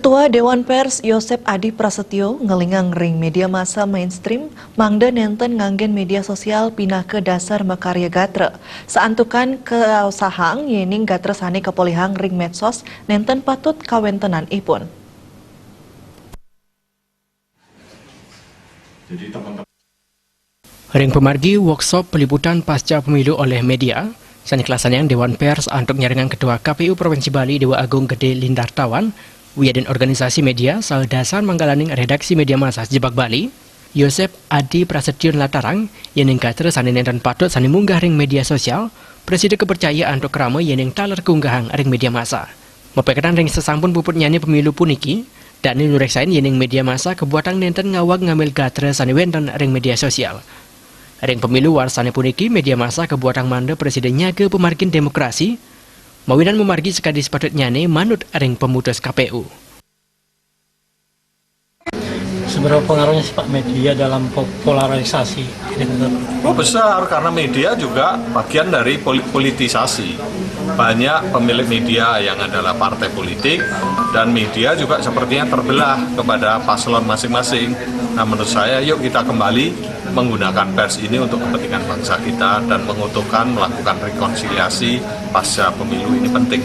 Ketua Dewan Pers Yosep Adi Prasetyo ngelingang ring media massa mainstream mangda nenten nganggen media sosial pindah ke dasar makarya gatre. Saantukan keusahang yening gatre sani kepolihang ring medsos nenten patut kawentenan ipun. Ring pemargi workshop peliputan pasca pemilu oleh media, sani kelasanyang Dewan Pers untuk nyaringan Ketua KPU Provinsi Bali Dewa Agung Gede Lindartawan, Wiyaden organisasi media sal dasar manggalaning redaksi media massa Jebak Bali, Yosep Adi Prasetyo Latarang, yening gatre sani nenten patut sani munggah ring media sosial, presiden kepercayaan untuk rame yening taler keunggahang ring media massa. Mepekatan ring sesampun puput nyanyi pemilu puniki, dan nureksain yening media massa kebuatan nenten ngawag ngambil gatre sani wenten ring media sosial. Ring pemilu warsane puniki media massa kebuatan manda presidennya ke pemargin demokrasi, mawinan memargi sekadis patut nyane manut ring pemutus KPU. Seberapa pengaruhnya sih Pak media dalam polarisasi ini? Oh besar, karena media juga bagian dari politisasi. Banyak pemilik media yang adalah partai politik dan media juga sepertinya terbelah kepada paslon masing-masing. Nah menurut saya yuk kita kembali menggunakan pers ini untuk kepentingan bangsa kita dan mengutuhkan melakukan rekonsiliasi pasca pemilu ini penting.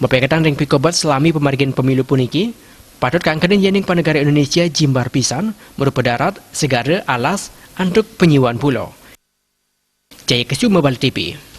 Mepekatan ring pikobat selami pemargin pemilu puniki, patut kangkenin yening panegara Indonesia jimbar pisan, merupa darat, segara, alas, antuk penyiwan pulau. Jaya Kesuma Bali TV.